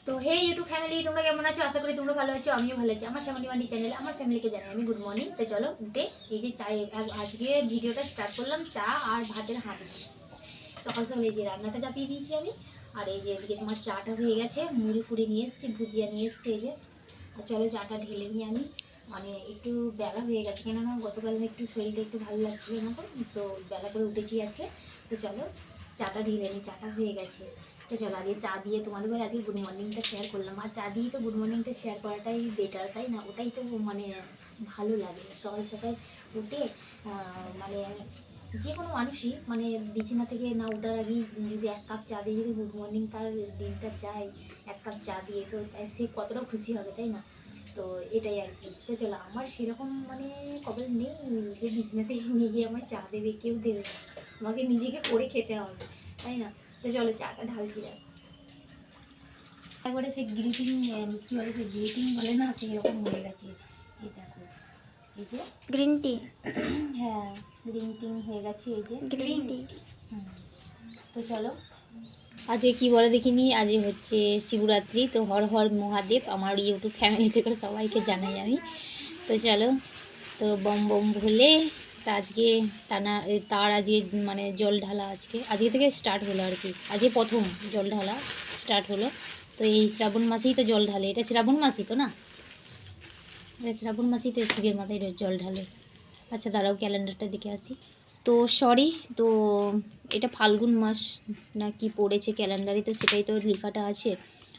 তো হে YouTube family, তোমরা কেমন আছো? আশা করি তোমরা ভালো আছো, আমিও ভালো আছি। আমার শ্যামলী মান্ডি চ্যানেলে আমার ফ্যামিলিকে জানাই আমি গুড মর্নিং। তো চলো উঠে এই যে চায়ে আজকে ভিডিওটা স্টার্ট করলাম চা আর ভাতের হাঁড়ি। সকাল সকাল এই যে রান্নাটা চাপিয়ে দিয়েছি আমি। আর এই যে এদিকে তোমার চাটা হয়ে গেছে, মুড়ি ফুড়ি নিয়ে এসেছি, ভুজিয়া নিয়ে এসেছি এই যে। আর চলো চাটা ঢেলে নিয়ে আমি, মানে একটু বেলা হয়ে গেছে, কেননা গতকাল একটু শরীরটা একটু ভালো লাগছিল না, তো বেলা করে উঠেছি আজকে। তো চলো চাটা ঢেলে নিই, চাটা হয়ে গেছে। তো চলো আজকে চা দিয়ে তোমাদের ঘরে আজকে গুড মর্নিংটা শেয়ার করলাম। আর চা দিয়ে তো গুড মর্নিংটা শেয়ার করাটাই বেটার, তাই না? ওটাই তো মানে ভালো লাগে সকাল সকাল উঠে। মানে যে কোনো মানুষই মানে বিছানা থেকে না ওঠার আগেই যদি এক কাপ চা দিয়ে যদি গুড মর্নিং তার দিনটা যায় এক কাপ চা দিয়ে, তো সে কতটা খুশি হবে, তাই না? তো এটাই আর কি। তো চলো আমার সেরকম মানে কবে নেই যে বিছানাতে নিয়ে গিয়ে আমার চা দেবে, কেউ দেবে না, আমাকে নিজেকে করে খেতে হবে, তাই না? তো চলো চাটা ঢালছি। একবারে সে গ্রিটিং কী বলে, সে গ্রিটিং বলে না, সেরকম হয়ে গেছে। এই দেখো এই যে গ্রিন টি। হ্যাঁ গ্রিন টি হয়ে গেছে এই যে গ্রিন টি। তো চলো আজকে কি বলে দেখিনি, আজ হচ্ছে শিবরাত্রি। তো হর হর মহাদেব আমার ইউটিউব ফ্যামিলি থেকে সবাইকে জানাই আমি। তো চলো, তো বম বম ভোলে। তা আজকে তার আজকে মানে জল ঢালা আজকে থেকে স্টার্ট হলো আর কি। আজকে প্রথম জল ঢালা স্টার্ট হলো। তো এই শ্রাবণ মাসেই তো জল ঢালে, এটা শ্রাবণ মাসই তো না, এটা শ্রাবণ মাসেই তো শিবের মাথায় জল ঢালে। আচ্ছা দাঁড়াও ক্যালেন্ডারটা দিকে আসি। তো সরি, তো এটা ফাল্গুন মাস না কি পড়েছে ক্যালেন্ডারে, তো সেটাই তো লেখাটা আছে।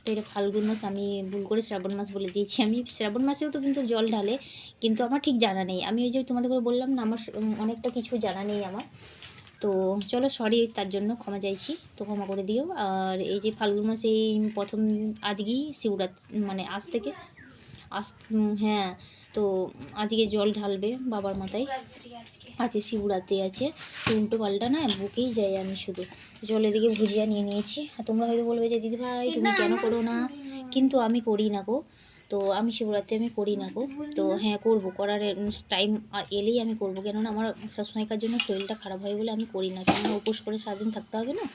তো এটা ফাল্গুন মাস, আমি ভুল করে শ্রাবণ মাস বলে দিয়েছি। আমি শ্রাবণ মাসেও তো কিন্তু জল ঢালে, কিন্তু আমার ঠিক জানা নেই। আমি ওই যে তোমাদের করে বললাম না, আমার অনেকটা কিছু জানা নেই আমার। তো চলো সরি, তার জন্য ক্ষমা চাইছি, তো ক্ষমা করে দিও। আর এই যে ফাল্গুন মাসে এই প্রথম আজকেই শিবরাত্রি, মানে আজ থেকে হ্যাঁ, তো আজকে জল ঢালবে বাবার মাথায়। আজকে শিবরাত্রি আছে, তো উল্টো পাল্টা না বুকেই যাই আমি শুধু। জল এদিকে ভুজিয়া নিয়ে নিয়েছি। আর তোমরা হয়তো বলবে যে দিদিভাই তুমি কেন করো না, কিন্তু আমি করি না গো। তো আমি শিবরাত্রি আমি করি না গো। তো হ্যাঁ করবো, করার টাইম এলেই আমি করবো, কেননা আমার সবসময়কার জন্য শরীরটা খারাপ হয় বলে আমি করি না। কেননা উপোস করে সারাদিন থাকতে হবে না,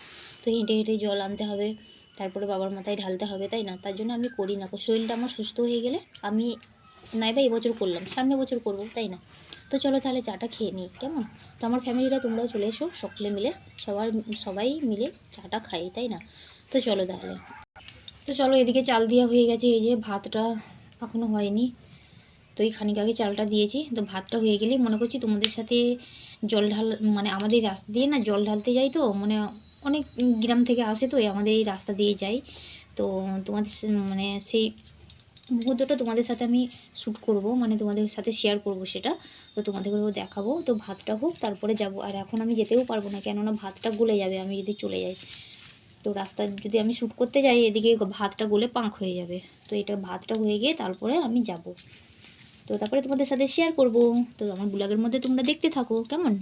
তো হেঁটে হেঁটে জল আনতে হবে, তারপরে বাবার মাথায় ঢালতে হবে, তাই না? তার জন্য আমি করি না। শরীরটা আমার সুস্থ হয়ে গেলে আমি নাইবা এবছর করলাম, সামনে বছর করব, তাই না? তো চলো তাহলে চাটা খেয়ে নিই, কেমন? তো আমার ফ্যামিলিরা তোমরাও চলে এসো, সকলে মিলে সবাই মিলে চাটা খাই, তাই না? তো চলো তাহলে। তো চলো এদিকে চাল দেওয়া হয়ে গেছে, এই যে ভাতটা এখনও হয়নি। তো এই খানিক আগে চালটা দিয়েছি, তো ভাতটা হয়ে গেলেই মনে করছি তোমাদের সাথে জল ঢাল, মানে আমাদের রাস্তা দিয়ে না জল ঢালতে যাই, তো মানে অনেক গ্রাম থেকে আসে, তো আমাদের এই রাস্তা দিয়ে যাই। তো তোমাদের মানে সেই মুহূর্তটা তোমাদের সাথে আমি শ্যুট করব, মানে তোমাদের সাথে শেয়ার করব সেটা। তো তোমাদেরকেও দেখাবো। তো ভাতটা হোক তারপরে যাব। আর এখন আমি যেতেও পারবো না, কেননা ভাতটা গলে যাবে আমি যদি চলে যাই। তো রাস্তায় যদি আমি শ্যুট করতে যাই, এদিকে ভাতটা গলে পাঁক হয়ে যাবে। তো এটা ভাতটা হয়ে গিয়ে তারপরে আমি যাব, তো তারপরে তোমাদের সাথে শেয়ার করব। তো আমার ব্লগের মধ্যে তোমরা দেখতে থাকো, কেমন?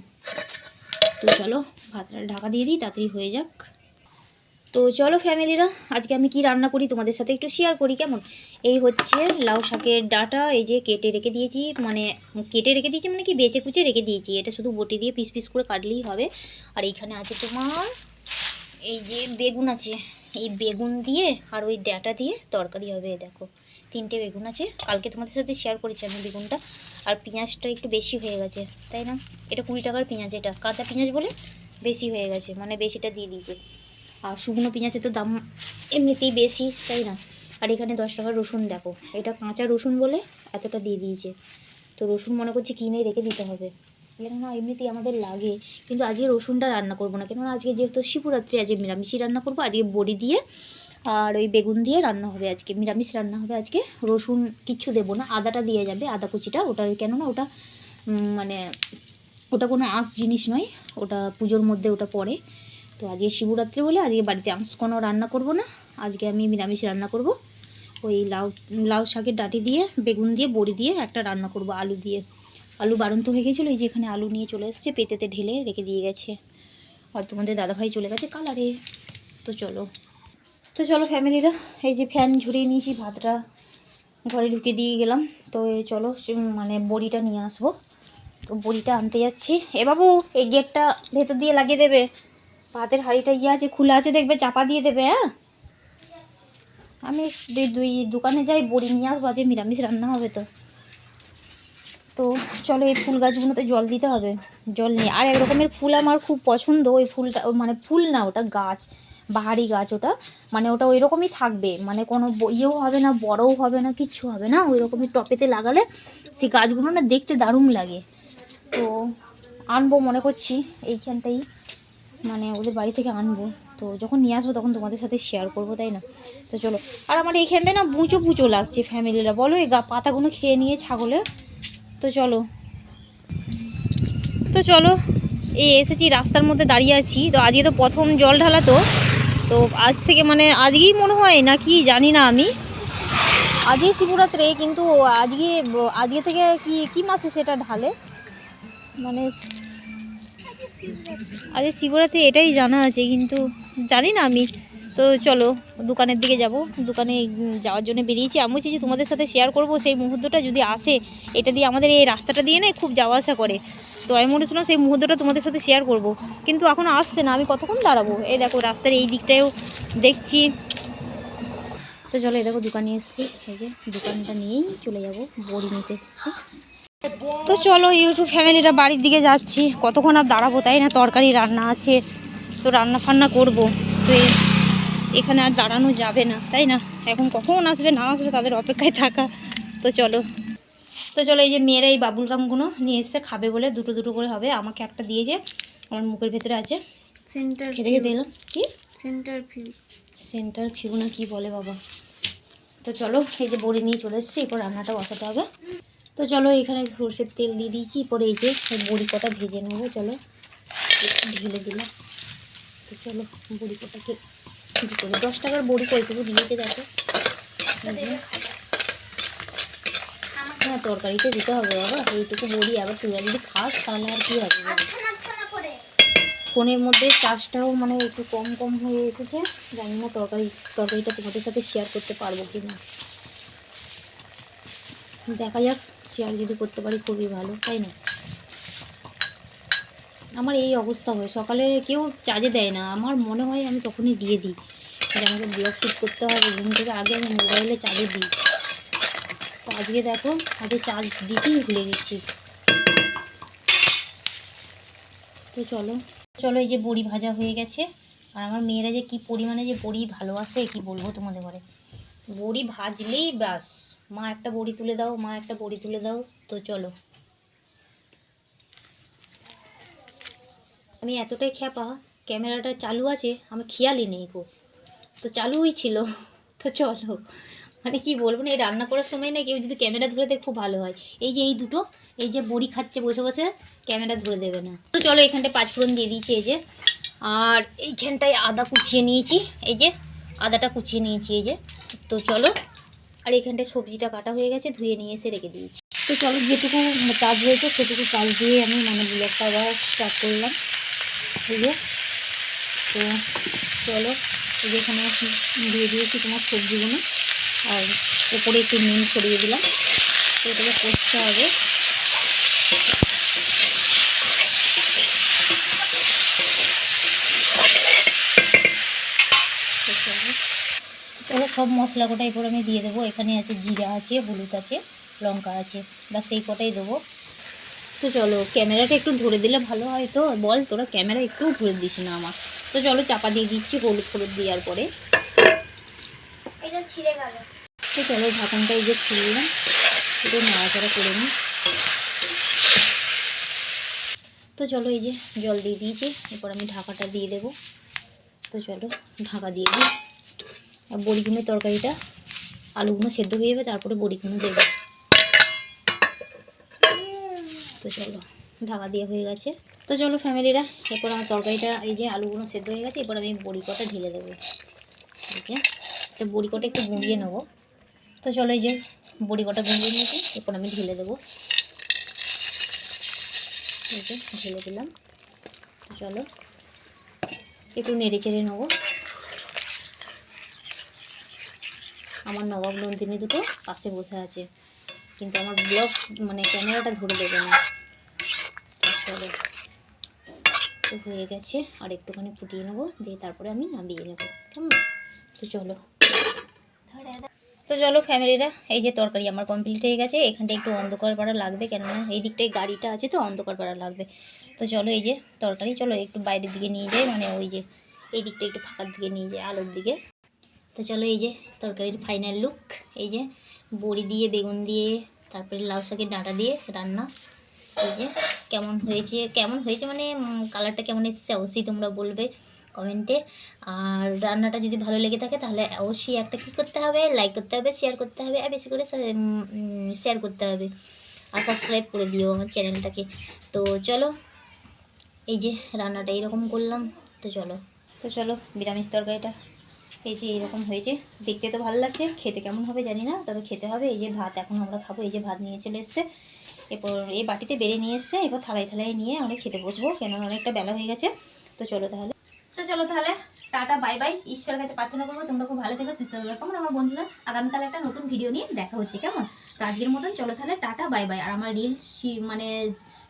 তো চলো ভাতটা ঢাকা দিয়ে দিই, তাড়াতাড়ি হয়ে যাক। তো চলো ফ্যামিলিরা, আজকে আমি কি রান্না করি তোমাদের সাথে একটু শেয়ার করি, কেমন? এই হচ্ছে লাউ শাকের ডাঁটা, এই যে কেটে রেখে দিয়েছি, মানে কি বেচে কুচে রেখে দিয়েছি। এটা শুধু বটি দিয়ে পিস পিস করে কাটলেই হবে। আর এইখানে আছে তোমার এই যে বেগুন আছে, এই বেগুন দিয়ে আর ওই ডাঁটা দিয়ে তরকারি হবে। দেখো 3টে বেগুন আছে, কালকে তোমাদের সাথে শেয়ার করেছি আমি বেগুনটা। আর পেঁয়াজটা একটু বেশি হয়ে গেছে, তাই না? এটা 20 টাকার পেঁয়াজ, এটা কাঁচা পেঁয়াজ বলে বেশি হয়ে গেছে, মানে বেশিটা দিয়ে দিয়েছে। আর শুকনো পেঁয়াজের তো দাম এমনিতেই বেশি, তাই না? আর এখানে 10 টাকার রসুন, দেখো এটা কাঁচা রসুন বলে এতটা দিয়ে দিয়েছে। তো রসুন মনে করছি কিনে রেখে দিতে হবে, কেননা এমনিতেই আমাদের লাগে। কিন্তু আজকে রসুনটা রান্না করবো না, কেননা আজকে যেহেতু শিবরাত্রি, আজকে নিরামিষই রান্না করবো। আজকে বড়ি দিয়ে আর ওই বেগুন দিয়ে রান্না হবে, আজকে নিরামিষ রান্না হবে আজকে। রসুন কিচ্ছু দেবো না, আদাটা দিয়ে যাবে, আদা কুচিটা, ওটা কেননা ওটা মানে ওটা কোনো আঁশ জিনিস নয়, ওটা পুজোর মধ্যে ওটা পড়ে। তো আজকে শিবরাত্রি বলে আজকে বাড়িতে আঁশ কোনো রান্না করব না, আজকে আমি নিরামিষ রান্না করব। ওই লাউ শাকের ডাঁটি দিয়ে বেগুন দিয়ে বড়ি দিয়ে একটা রান্না করব, আলু দিয়ে। আলু বাড়ন্ত হয়ে গেছিলো, এই যে এখানে আলু নিয়ে চলে এসেছে, পেতেতে ঢেলে রেখে দিয়ে গেছে। আর তোমাদের দাদাভাই চলে গেছে কালারে। তো চলো ফ্যামিলিরা, এই যে ফ্যান ঝরিয়ে নিয়েছি, ভাতটা ঘরে ঢুকে দিয়ে গেলাম। তো চলো মানে বড়িটা নিয়ে আসবো, তো বড়িটা আনতে যাচ্ছি। এ বাবু এই গেটটা ভেতর দিয়ে লাগিয়ে দেবে, ভাতের হাঁড়িটা আছে খোলা আছে, দেখবে চাপা দিয়ে দেবে। হ্যাঁ আমি দুই দোকানে যাই, বড়ি নিয়ে আসবো, আজ নিরামিষ রান্না হবে তো। তো চলো এই ফুল গাছগুলোতে জল দিতে হবে, জল নিয়ে। আর এক রকমের ফুল আমার খুব পছন্দ, ওই ফুলটা মানে ফুল না, ওটা গাছ, বাহারি গাছ ওটা, মানে ওটা ওই রকমই থাকবে, মানে কোনো ইয়েও হবে না, বড়ও হবে না, কিচ্ছু হবে না, ওই রকমই টপেতে লাগালে সেই গাছগুলো না দেখতে দারুণ লাগে। তো আনবো মনে করছি এইখানটাই, মানে ওদের বাড়ি থেকে আনবো। তো যখন নিয়ে আসবো তখন তোমাদের সাথে শেয়ার করবো, তাই না? তো চলো। আর আমার এইখানটায় না বুঁচো বুঁচো লাগছে, ফ্যামিলিরা বলো এই পাতাগুলো খেয়ে নিয়ে ছাগলে। তো চলো, তো চলো এই এসেছি, রাস্তার মধ্যে দাঁড়িয়ে আছি। তো আজকে তো প্রথম জল ঢালা, তো আজ থেকে মানে আজকেই মনে হয় না কি জানি না আমি, আজই শিবরাত্রি, কিন্তু আজকে থেকে কি কি মাসে সেটা ঢালে, মানে আজ শিবরাত্রি এটাই জানা আছে, কিন্তু জানি না আমি। তো চলো দোকানের দিকে যাব, দোকানে যাওয়ার জন্য বেরিয়েছি। আমি বলছি যে তোমাদের সাথে শেয়ার করব সেই মুহূর্তটা, যদি আসে এটা দিয়ে, আমাদের এই রাস্তাটা দিয়ে না খুব যাওয়া আসা করে, তো আমি বলেছিলাম সেই মুহূর্তটা তোমাদের সাথে শেয়ার করব, কিন্তু এখন আসছে না। আমি কতক্ষণ দাঁড়াবো? এই দেখো রাস্তার এই দিকটাও দেখছি। তো চলো এই দেখো দোকানে এসেছি, এই যে দোকানটা নিয়েই চলে যাব, বড়ি নিতে এসেছি। তো চলো ইউটিউব ফ্যামিলিরা বাড়ির দিকে যাচ্ছি, কতক্ষণ আর দাঁড়াবো, তাই না? তরকারি রান্না আছে, তো রান্না ফান্না করবো, তো এখানে আর দাঁড়ানো যাবে না, তাই না? এখন কখন আসবে না আসবে তাদের অপেক্ষায় থাকা। তো চলো, তো চলো এই যে মেয়েরা এই বাবুল গামগুলো নিয়ে এসছে, খাবে বলে দুটো দুটো করে হবে, আমাকে একটা দিয়েছে, আমার মুখের ভেতরে আছে। খেতে খেতে এলাম। কি সেন্টার ফিউ না কি বলে বাবা। তো চলো এই যে বড়ি নিয়ে চলে এসেছি, এরপর রান্নাটা বসাতে হবে। তো চলো এখানে সরষের তেল দিয়ে দিয়েছি, পরে এই যে বড়ি কটা ভেজে নেবো। চলো ঢেলে দিলাম। তো চলো বড়ি কটাকে করে 10 টাকার বড়ি কয়টুকু দিয়েছে দেখো। হ্যাঁ তরকারিতে দিতে হবে বাবা, এইটুকু বড়ি, আবার তুই যদি খাস তাহলে আর কি হবে। ফোনের মধ্যে চার্জটাও মানে একটু কম কম হয়ে এসেছে, জানি না তরকারিটা তোমাদের সাথে শেয়ার করতে পারবো কি না, দেখা যাক। শেয়ার যদি করতে পারি খুবই ভালো, তাই না? আমার এই অবস্থা হয়, সকালে কেউ চার্জে দেয় না, আমার মনে হয় আমি তখনই দিয়ে দিই, যে আমাকে ব্লগ শ্যুট করতে হবে, ঘুম থেকে আগে আমি মোবাইলে চার্জে দিই। তো আজকে দেখো, আজকে চার্জ দিতেই ভুলে গেছি। তো চলো চলো এই যে বড়ি ভাজা হয়ে গেছে, আর আমার মেয়েরা যে কি পরিমাণে যে বড়ি ভালোবাসে কি বলবো তোমাদের ঘরে। বড়ি ভাজলেই ব্যাস, মা একটা বড়ি তুলে দাও, মা একটা বড়ি তুলে দাও। তো চলো, আমি এতটাই খ্যাপা, ক্যামেরাটা চালু আছে আমি খেয়ালই নেই গো, তো চালুই ছিল। তো চলো, মানে কি বলবো না, এই রান্না করার সময় না কেউ যদি ক্যামেরা ধরে দেয় খুব ভালো হয়। এই যে এই দুটো, এই যে বড়ি খাচ্ছে বসে বসে, ক্যামেরা ধরে দেবে না। তো চলো এখানটায় পাঁচফোড়ন দিয়ে দিয়েছি এই যে, আর এইখানটায় আদা কুচিয়ে নিয়েছি, এই যে আদাটা কুচিয়ে নিয়েছি এই যে। তো চলো, আর এখানটায় সবজিটা কাটা হয়ে গেছে, ধুয়ে নিয়ে এসে রেখে দিয়েছি। তো চলো যেটুকু কাজ হয়েছে সেটুকু কাজ দিয়ে আমি মানে ব্লগটা আবার স্টার্ট করলাম, এই যে। তো চলো এই যে এখানে দিয়ে দিয়েছি তোমার সবজিগুলো, আর উপরে একটু নুন ছড়িয়ে দিলাম। তো এটাকে কষতে হবে। চলো সব মশলা কটা এরপর আমি দিয়ে দেবো। এখানে আছে জিরা আছে, হলুদ আছে, লঙ্কা আছে, বা সেই কটাই দেবো। তো চলো ক্যামেরাটা একটু ধরে দিলে ভালো হয়, তো বল তোরা ক্যামেরা একটু ধরে দিস না আমার। তো চলো চাপা দিয়ে দিচ্ছি হলুদ দেওয়ার পরে। এটা ছিঁড়ে গেল। তো চলো ঢাকনটা এই যে খুলে দিলাম, একটু নাড়াচাড়া করে নিই। তো চলো এই যে জল দিয়ে দিয়েছি, এরপর আমি ঢাকাটা দিয়ে দেবো। তো চলো ঢাকা দিয়ে দিই, আর বড়িগুলোর তরকারিটা, আলুগুলো সেদ্ধ হয়ে যাবে, তারপরে বড়িগুলো দেবো। তো চলো ঢাকা দিয়ে হয়ে গেছে। তো চলো ফ্যামিলিরা, এরপর আমার তরকারিটা এই যে আলুগুলো সেদ্ধ হয়ে গেছে, এরপর আমি বড়ি কটা ঢেলে দেবো। এই যে একটা বড়ি কটা একটু গুঁড়িয়ে নেবো। তো চলো এই যে বড়ি কটা গুঁড়িয়ে নিয়েছি, এরপর আমি ঢেলে দেবো। এই যে ঢেলে দিলাম। তো চলো একটু নেড়ে চেড়ে নেবো। আমার নবাব নন্দিনী দুটো পাশে বসে আছে, কিন্তু আমার ব্লগ মানে ক্যামেরাটা ধরে দেবে না। চলো তো হয়ে গেছে, আর একটুখানি ফুটিয়ে নেবো, দিয়ে তারপরে আমি নামিয়ে নেবো, কেমন? তো চলো তো চলো ফ্যামিলিরা, এই যে তরকারি আমার কমপ্লিট হয়ে গেছে। এখানটা একটু অন্ধকার পাড়া লাগবে, কেননা এই দিকটায় গাড়িটা আছে তো অন্ধকার পাড়া লাগবে। তো চলো এই যে তরকারি, চলো একটু বাইরের দিকে নিয়ে যাই, মানে ওই যে এই দিকটা একটু ফাঁকার দিকে নিয়ে যাই, আলোর দিকে। তো চলো এই যে তরকারির ফাইনাল লুক, এই যে বড়ি দিয়ে, বেগুন দিয়ে, তারপরে লাউ শাকের ডাঁটা দিয়ে রান্না। এই যে কেমন হয়েছে মানে কালারটা কেমন এসেছে অবশ্যই তোমরা বলবে কমেন্টে। আর রান্নাটা যদি ভালো লেগে থাকে তাহলে অবশ্যই একটা কী করতে হবে, লাইক করতে হবে, শেয়ার করতে হবে, আর বেশি করে শেয়ার করতে হবে, আর সাবস্ক্রাইব করে দিও আমার চ্যানেলটাকে। তো চলো এই যে রান্নাটা এইরকম করলাম। তো চলো নিরামিষ তরকারিটা এই যে এরকম হয়েছে, দেখতে তো ভালো লাগছে, খেতে কেমন হবে জানি না, তবে খেতে হবে। এই যে ভাত এখন আমরা খাবো, এই যে ভাত নিয়ে চলে এসছে, এরপর এই বাটিতে বেড়ে নিয়ে এসছে, এরপর থালায় থালায় নিয়ে আমরা খেতে বসবো, কেন অনেকটা বেলা হয়ে গেছে। তো চলো তাহলে টাটা বাই বাই। ঈশ্বরের কাছে প্রার্থনা করবো তোমরা খুব ভালো থেকো, সুস্থ থেকো। কেমন আমার বন্ধুরা, আগামীকাল একটা নতুন ভিডিও নিয়ে দেখা হচ্ছে কেমন। তো আজকের মতন চলো তাহলে টাটা বাই বাই। আর আমার রিলস মানে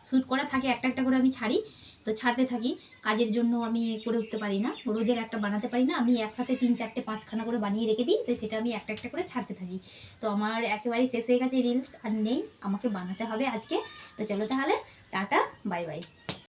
শ্যুট করা থাকে, একটা একটা করে আমি ছাড়ি, তো ছাড়তে থাকি। কাজের জন্য আমি করে উঠতে পারি না, রোজের একটা বানাতে পারি না, আমি একসাথে 3, 4, 5খানা করে বানিয়ে রেখে দিই, তো সেটা আমি একটা একটা করে ছাড়তে থাকি। তো আমার একেবারেই শেষ হয়ে গেছে রিলস, আর নেই, আমাকে বানাতে হবে আজকে। তো চলো তাহলে টাটা বাই বাই।